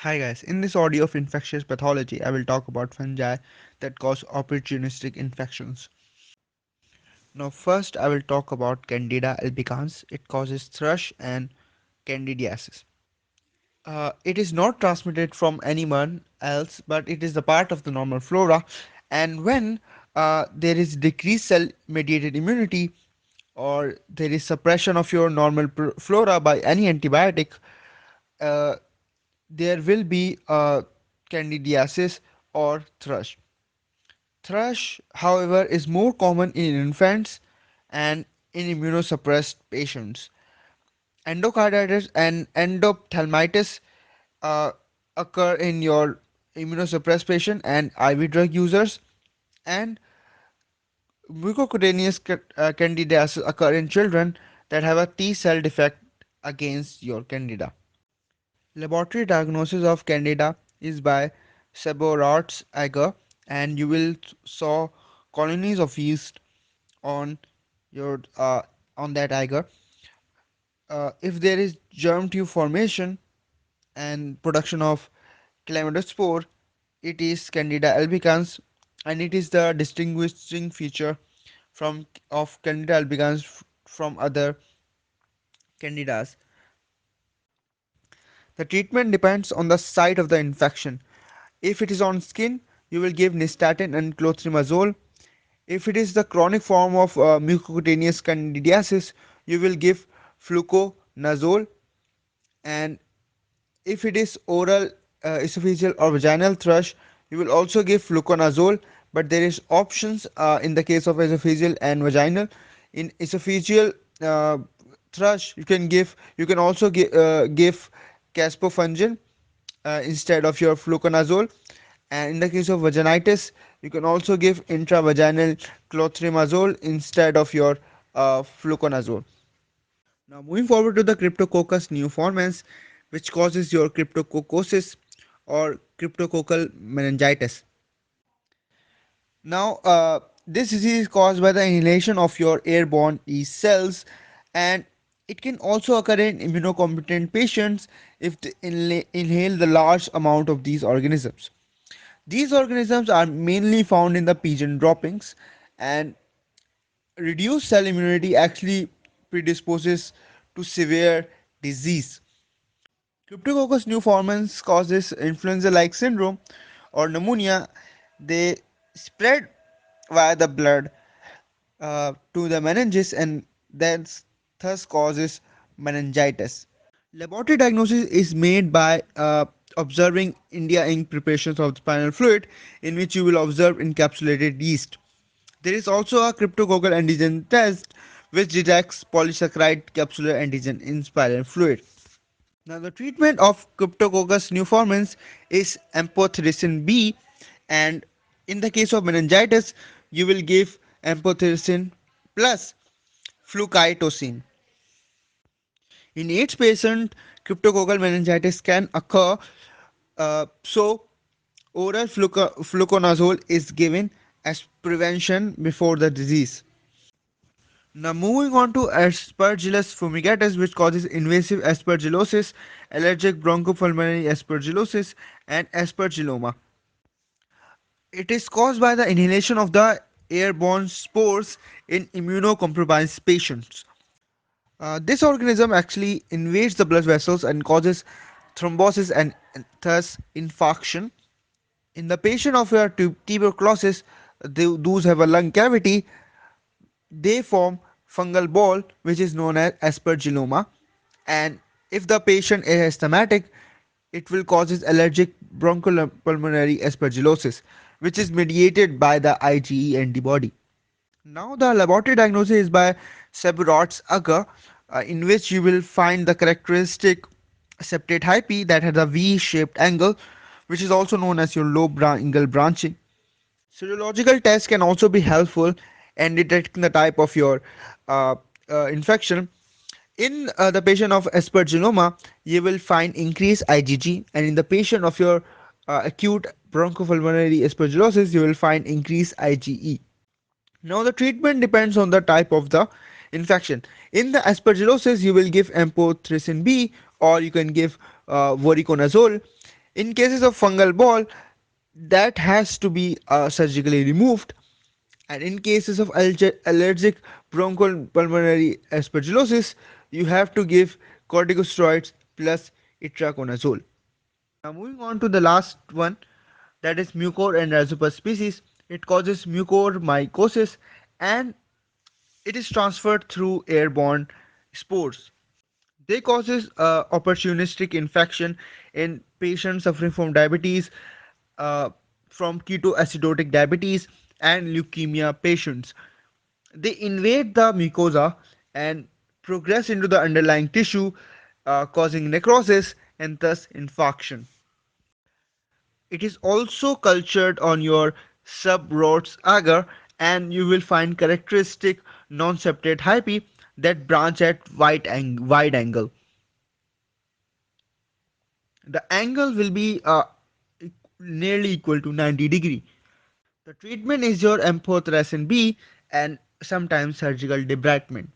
Hi guys, in this audio of infectious pathology, I will talk about fungi that cause opportunistic infections. Now first I will talk about Candida albicans. It causes thrush and candidiasis. It is not transmitted from anyone else, but it is the part of the normal flora. And when there is decreased cell mediated immunity or there is suppression of your normal flora by any antibiotic, uh, there will be candidiasis or thrush. Thrush, however, is more common in infants and in immunosuppressed patients. Endocarditis and endophthalmitis uh, occur in your immunosuppressed patient and IV drug users, and mucocutaneous candidiasis occur in children that have a T cell defect against your candida. Laboratory diagnosis of candida is by Seborrhei's agar, and you will saw colonies of yeast on your on that agar. If there is germ tube formation and production of chlamydospore, it is Candida albicans, and it is the distinguishing feature from of Candida albicans from other candidas. The treatment depends on the site of the infection. If it is on skin, you will give nystatin and clotrimazole. If it is the chronic form of mucocutaneous candidiasis, you will give fluconazole. And if it is oral, esophageal or vaginal thrush, you will also give fluconazole, but there is options in the case of esophageal and vaginal. In esophageal uh, thrush, you can also give caspofungin instead of your fluconazole, and in the case of vaginitis, you can also give intravaginal clotrimazole instead of your fluconazole. Now moving forward to the Cryptococcus neoformans, which causes your cryptococcosis or cryptococcal meningitis. Now this disease is caused by the inhalation of your airborne yeast cells, and it can also occur in immunocompetent patients if they inhale the large amount of these organisms. These organisms are mainly found in the pigeon droppings, and reduced cell immunity actually predisposes to severe disease. Cryptococcus neoformans causes influenza-like syndrome or pneumonia. They spread via the blood to the meninges and then thus causes meningitis. Laboratory diagnosis is made by observing India ink preparations of the spinal fluid, in which you will observe encapsulated yeast. There is also a cryptococcal antigen test which detects polysaccharide capsular antigen in spinal fluid. Now, the treatment of Cryptococcus neoformans is amphotericin B, and in the case of meningitis, you will give amphotericin plus flucytosine. In AIDS patient, cryptococcal meningitis can occur, so oral fluconazole is given as prevention before the disease. Now moving on to Aspergillus fumigatus, which causes invasive aspergillosis, allergic bronchopulmonary aspergillosis, and aspergilloma. It is caused by the inhalation of the airborne spores in immunocompromised patients. This organism actually invades the blood vessels and causes thrombosis and thus infarction. In the patient of a tuberculosis, those have a lung cavity, they form fungal ball which is known as aspergilloma, and if the patient is asthmatic, it will causes allergic bronchopulmonary aspergillosis, which is mediated by the IgE antibody. Now the laboratory diagnosis is by Seborrhei's agar, in which you will find the characteristic septate hypi that has a V-shaped angle, which is also known as your low angle branching. Serological tests can also be helpful in detecting the type of your uh, infection. In the patient of aspergilloma, you will find increased IgG, and in the patient of your acute bronchopulmonary aspergillosis, you will find increased IgE. Now, the treatment depends on the type of the infection. In the aspergillosis, you will give amphotericin B, or you can give voriconazole. In cases of fungal ball, that has to be surgically removed. And in cases of allergic bronchopulmonary aspergillosis, you have to give corticosteroids plus itraconazole. Now moving on to the last one, that is mucor and rhizopus species. It causes mucormycosis and it is transferred through airborne spores. They causes opportunistic infection in patients suffering from diabetes, uh, from ketoacidotic diabetes and leukemia patients. They invade the mucosa and progress into the underlying tissue, causing necrosis and thus infarction. It is also cultured on your subrots agar, and you will find characteristic non-septate hyphae that branch at wide angle. The angle will be nearly equal to 90 degree. The treatment is your amphotericin B and sometimes surgical debridement.